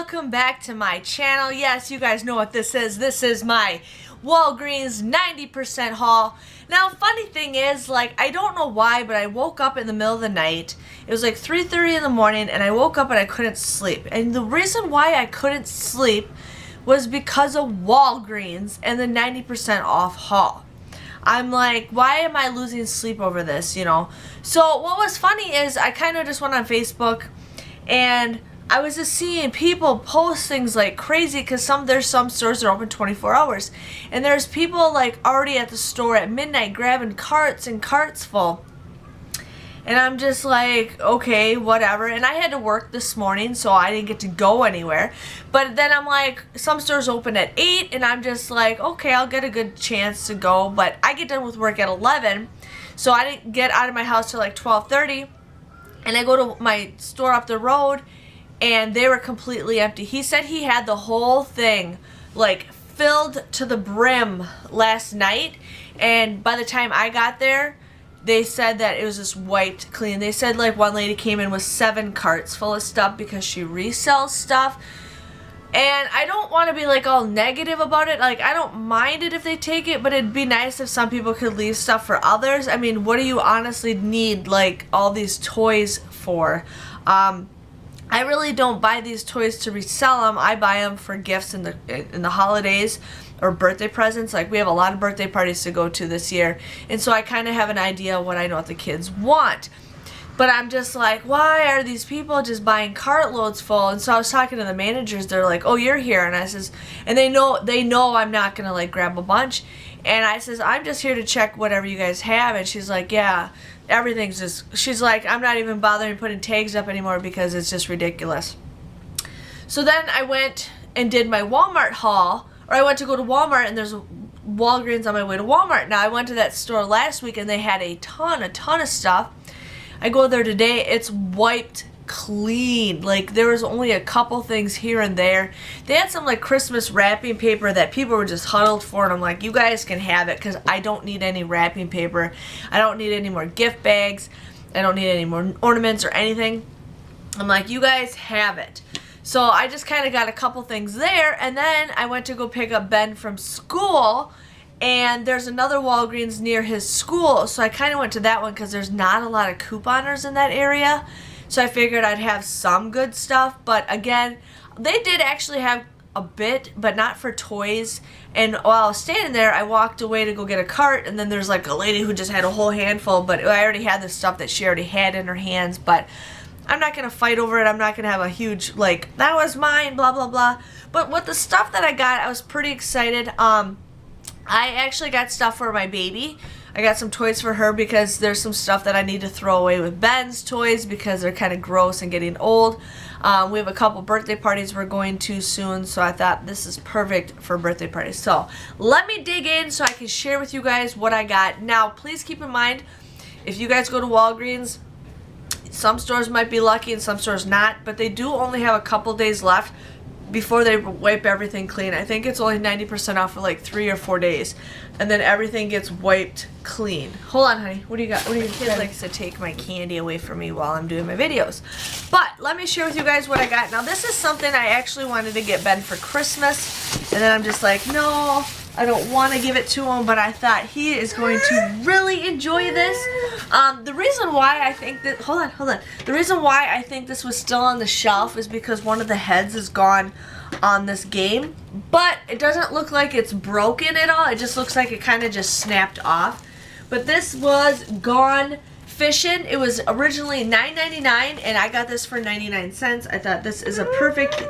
welcome back to my channel. Yes, you guys know what this is. This is my Walgreens 90% haul. Now, funny thing is, I don't know why, but I woke up in the middle of the night. It was like 3:30 in the morning, and I woke up and I couldn't sleep. And the reason why I couldn't sleep was because of Walgreens and the 90% off haul. I'm like, why am I losing sleep over this, you know? So what was funny is I kind of just went on Facebook and I was just seeing people post things like crazy because there's some stores that are open 24 hours. And there's people like already at the store at midnight grabbing carts and carts full. And I'm just like, okay, whatever. And I had to work this morning, so I didn't get to go anywhere. But then I'm like, some stores open at 8, and I'm just like, okay, I'll get a good chance to go. But I get done with work at 11, so I didn't get out of my house till like 12:30. And I go to my store up the road, and they were completely empty. He said he had the whole thing like filled to the brim last night, and by the time I got there, they said that it was just wiped clean. They said like one lady came in with 7 carts full of stuff because she resells stuff. And I don't want to be like all negative about it. Like, I don't mind it if they take it, but it'd be nice if some people could leave stuff for others. I mean, what do you honestly need like all these toys for? I really don't buy these toys to resell them. I buy them for gifts in the holidays or birthday presents. Like, we have a lot of birthday parties to go to this year, and so I kind of have an idea of what I know what the kids want. But I'm just like, why are these people just buying cartloads full? And so I was talking to the managers. They're like, oh, you're here. And I says, and they know I'm not gonna like grab a bunch. And I says, I'm just here to check whatever you guys have. And she's like, yeah, everything's just, she's like, I'm not even bothering putting tags up anymore because it's just ridiculous. So then I went and did my Walmart haul, or I went to go to Walmart, and there's a Walgreens on my way to Walmart. Now, I went to that store last week and they had a ton of stuff. I go there today, it's wiped clean. Like, there was only a couple things here and there. They had some like Christmas wrapping paper that people were just huddled for, and I'm like, you guys can have it because I don't need any wrapping paper. I don't need any more gift bags. I don't need any more ornaments or anything. I'm like, you guys have it. So I just kind of got a couple things there, and then I went to go pick up Ben from school, and there's another Walgreens near his school, so I kind of went to that one because there's not a lot of couponers in that area. So I figured I'd have some good stuff, but again, they did actually have a bit, but not for toys. And while I was standing there, I walked away to go get a cart, and then there's like a lady who just had a whole handful, but I already had the stuff that she already had in her hands. But I'm not going to fight over it. I'm not going to have a huge, like, that was mine, blah, blah, blah. But with the stuff that I got, I was pretty excited. I actually got stuff for my baby. I got some toys for her because there's some stuff that I need to throw away with Ben's toys because they're kind of gross and getting old. We have a couple birthday parties we're going to soon, so I thought this is perfect for birthday parties. So let me dig in so I can share with you guys what I got. Now, please keep in mind, if you guys go to Walgreens, some stores might be lucky and some stores not, but they do only have a couple days left before they wipe everything clean. I think it's only 90% off for like 3 or 4 days, and then everything gets wiped clean. Hold on, honey. What do you got? What do you kids likes to take my candy away from me while I'm doing my videos? But let me share with you guys what I got. Now, this is something I actually wanted to get Ben for Christmas, and then I'm just like, no, I don't want to give it to him, but I thought he is going to really enjoy this. The reason why I think that, hold on. The reason why I think this was still on the shelf is because one of the heads is gone on this game, but it doesn't look like it's broken at all. It just looks like it kind of just snapped off. But this was Gone Fishing. It was originally $9.99, and I got this for 99 cents. I thought this is a perfect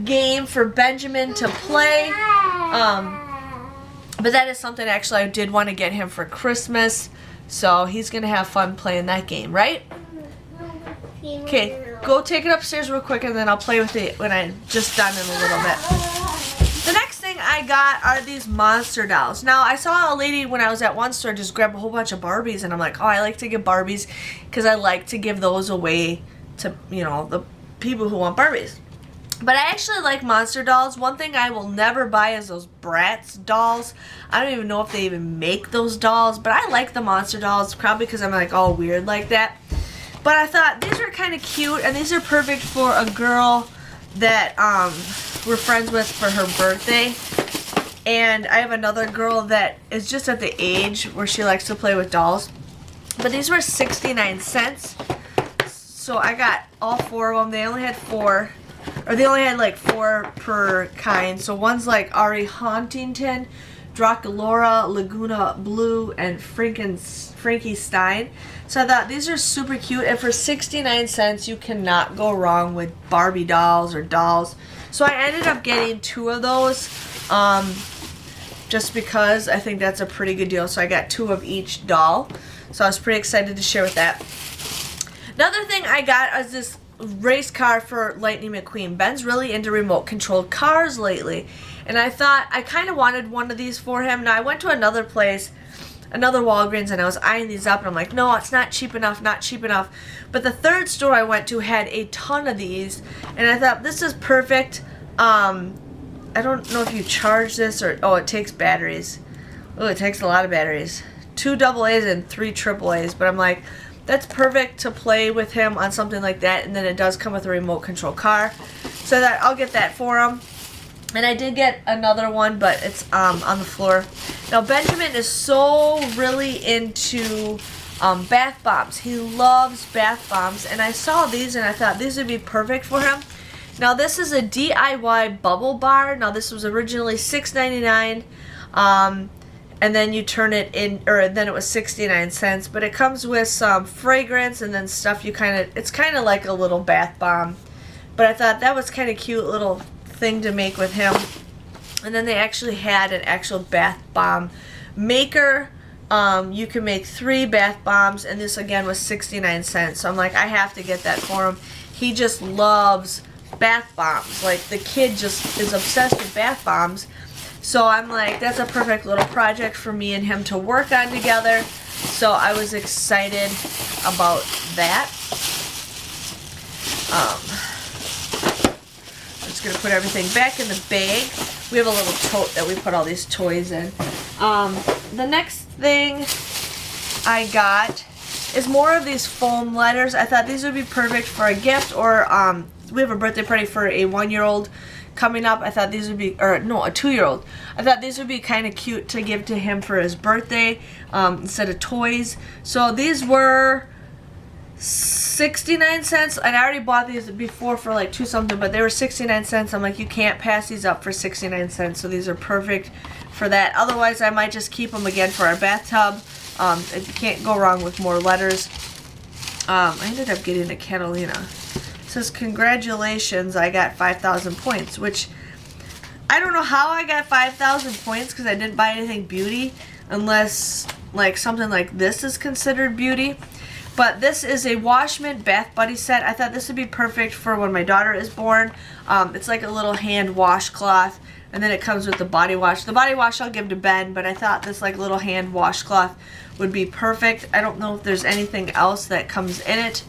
game for Benjamin to play. But that is something actually I did want to get him for Christmas. So he's going to have fun playing that game, right? Okay, go take it upstairs real quick, and then I'll play with it when I'm just done in a little bit. The next thing I got are these monster dolls. Now, I saw a lady when I was at one store just grab a whole bunch of Barbies, and I'm like, oh, I like to give Barbies because I like to give those away to, you know, the people who want Barbies. But I actually like monster dolls. One thing I will never buy is those Bratz dolls. I don't even know if they even make those dolls, but I like the monster dolls, probably because I'm like all weird like that. But I thought these were kind of cute, and these are perfect for a girl that we're friends with for her birthday. And I have another girl that is just at the age where she likes to play with dolls. But these were 69 cents. So I got all 4 of them. They only had 4. Or they only had like 4 per kind. So one's like Ari Huntington, Draculaura, Laguna Blue, and Frankie Stein. So I thought these are super cute. And for 69 cents, you cannot go wrong with Barbie dolls or dolls. So I ended up getting 2 of those. Just because I think that's a pretty good deal. So I got 2 of each doll. So I was pretty excited to share with that. Another thing I got is this race car for Lightning McQueen. Ben's really into remote controlled cars lately. And I thought I kind of wanted one of these for him. Now I went to another place, another Walgreens, and I was eyeing these up. And I'm like, no, it's not cheap enough, not cheap enough. But the third store I went to had a ton of these. And I thought this is perfect. I don't know if you charge this or... Oh, it takes batteries. Oh, it takes a lot of batteries. 2 AA's and 3 AAA's. But I'm like, that's perfect to play with him on something like that. And then it does come with a remote control car. So that I'll get that for him. And I did get another one, but it's on the floor. Now, Benjamin is so really into bath bombs. He loves bath bombs. And I saw these and I thought these would be perfect for him. Now this is a DIY bubble bar. Now this was originally $6.99, and then you turn it in, or then it was 69 cents. But it comes with some fragrance and then stuff you it's kind of like a little bath bomb. But I thought that was kind of cute little thing to make with him. And then they actually had an actual bath bomb maker. You can make 3 bath bombs, and this again was 69 cents. So I'm like, I have to get that for him. He just loves bath bombs. Like, the kid just is obsessed with bath bombs. So I'm like, that's a perfect little project for me and him to work on together. So I was excited about that. I'm just going to put everything back in the bag. We have a little tote that we put all these toys in. The next thing I got is more of these foam letters. I thought these would be perfect for a gift, or we have a birthday party for a 1-year-old coming up. I thought these would be, or no, a 2-year-old. I thought these would be kind of cute to give to him for his birthday instead of toys. So these were 69 cents, and I already bought these before for like 2 something, but they were 69 cents. I'm like, you can't pass these up for 69 cents. So these are perfect for that. Otherwise, I might just keep them again for our bathtub. You can't go wrong with more letters. I ended up getting a Catalina. It says, congratulations, I got 5,000 points, which I don't know how I got 5,000 points because I didn't buy anything beauty, unless like something like this is considered beauty. But this is a Washman Bath Buddy set. I thought this would be perfect for when my daughter is born. It's like a little hand washcloth, and then it comes with the body wash. The body wash I'll give to Ben, but I thought this like little hand washcloth would be perfect. I don't know if there's anything else that comes in it,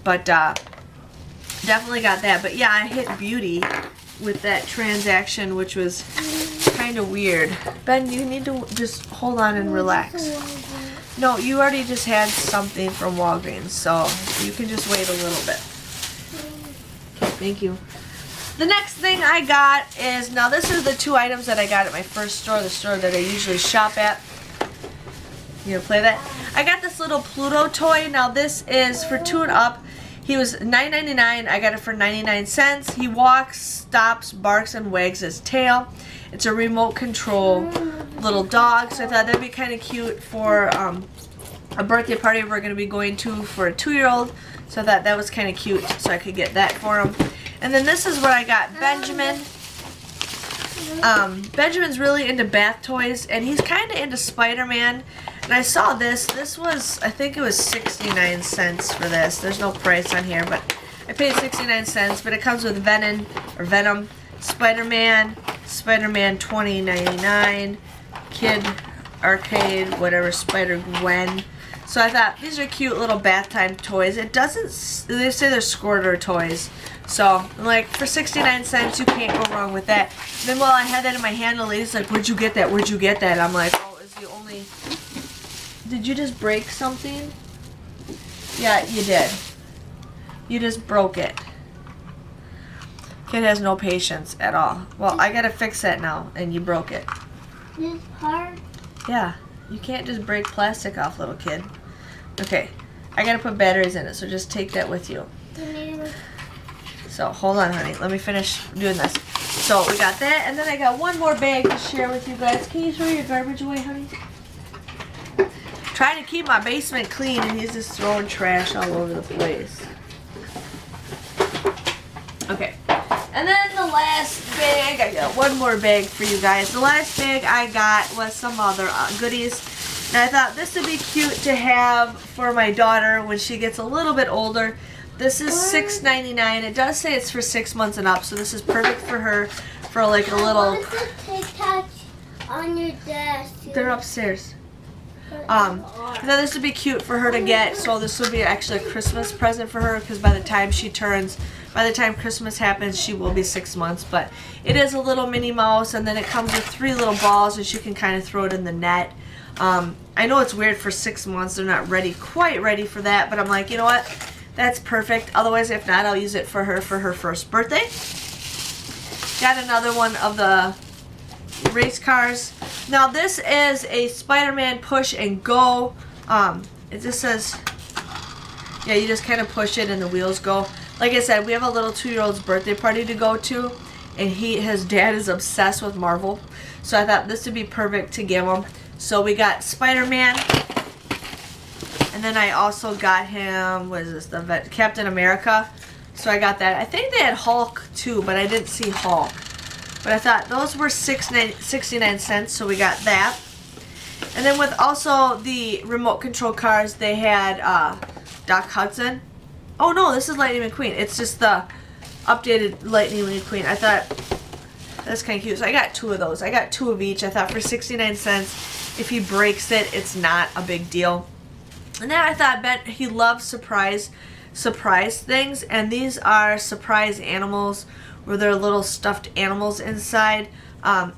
but definitely got that. But yeah, I hit beauty with that transaction, which was kind of weird. Ben, you need to just hold on and relax. No, you already just had something from Walgreens, so you can just wait a little bit. Okay, thank you. The next thing I got is, now this is the 2 items that I got at my first store, the store that I usually shop at. You gonna play that? I got this little Pluto toy. Now this is for 2 and up. He was $9.99. I got it for 99 cents. He walks, stops, barks, and wags his tail. It's a remote control little dog, so I thought that'd be kind of cute for a birthday party we're going to be going to for a 2-year-old. So I thought that was kind of cute, so I could get that for him. And then this is what I got Benjamin. Benjamin's really into bath toys, and he's kind of into SpiderMan. And I saw this. This was, I think it was 69 cents for this. There's no price on here, but I paid 69 cents. But it comes with Venom, SpiderMan, SpiderMan 2099, Kid Arcade, whatever, Spider-Gwen. So I thought these are cute little bath time toys. It doesn't, they say they're squirter toys. So, like, for 69 cents, you can't go wrong with that. And then while I had that in my hand, the lady's like, where'd you get that? Where'd you get that? I'm like, oh, it's the only... Did you just break something? Yeah, you did. You just broke it. Kid has no patience at all. Well, I gotta fix that now, and you broke it. This part? Yeah, you can't just break plastic off, little kid. Okay, I gotta put batteries in it, so just take that with you. So, hold on, honey. Let me finish doing this. So, we got that, and then I got one more bag to share with you guys. Can you throw your garbage away, honey? Trying to keep my basement clean, and he's just throwing trash all over the place. Okay. And then the last bag, I got one more bag for you guys. The last bag I got was some other goodies. And I thought this would be cute to have for my daughter when she gets a little bit older. This is $6.99. It does say it's for 6 months and up, so this is perfect for her for like a little... What's the Tic-Tacs on your desk? They're upstairs. I thought this would be cute for her to get, so this would be actually a Christmas present for her because by the time Christmas happens, she will be 6 months. But it is a little Minnie Mouse, and then it comes with 3 little balls, and she can kind of throw it in the net. I know it's weird for 6 months. They're not quite ready for that, but I'm like, you know what? That's perfect. Otherwise, if not, I'll use it for her first birthday. Got another one of the race cars. Now this is a SpiderMan push and go. It just says, yeah, you just kind of push it and the wheels go. Like I said, we have a little 2-year-old's birthday party to go to, and his dad is obsessed with Marvel. So I thought this would be perfect to give him. So we got SpiderMan, and then I also got him, what is this, Captain America. So I got that. I think they had Hulk too, but I didn't see Hulk. But I thought those were 69 cents, so we got that. And then with also the remote control cars, they had Doc Hudson. Oh no, this is Lightning McQueen. It's just the updated Lightning McQueen. I thought that's kind of cute. So I got 2 of those. I got 2 of each. I thought for 69 cents, if he breaks it, it's not a big deal. And then I thought, Ben, he loves surprise things, and these are surprise animals where there are little stuffed animals inside.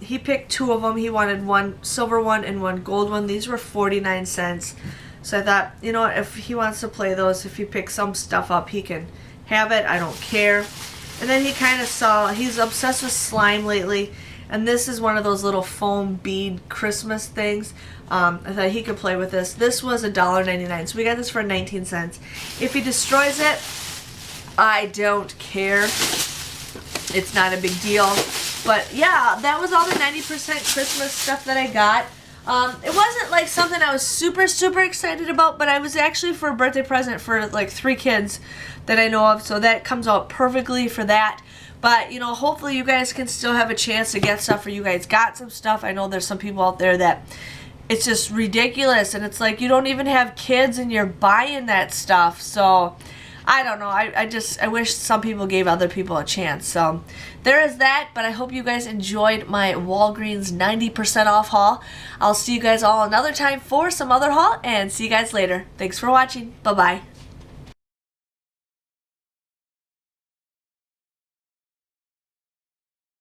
He picked 2 of them. He wanted one silver one and one gold one. These were 49 cents. So I thought, you know what, if he wants to play those, if he picks some stuff up, he can have it. I don't care. And then he kind of he's obsessed with slime lately, and this is one of those little foam bead Christmas things. I thought he could play with this. This was $1.99, so we got this for 19 cents. If he destroys it, I don't care. It's not a big deal. But yeah, that was all the 90% Christmas stuff that I got. It wasn't like something I was super excited about, but I was actually for a birthday present for like 3 kids that I know of, so that comes out perfectly for that. But, you know, hopefully you guys can still have a chance to get stuff, or you guys got some stuff. I know there's some people out there that it's just ridiculous, and it's like you don't even have kids and you're buying that stuff. So I don't know. I wish some people gave other people a chance. So there is that, but I hope you guys enjoyed my Walgreens 90% off haul. I'll see you guys all another time for some other haul, and see you guys later. Thanks for watching. Bye-bye.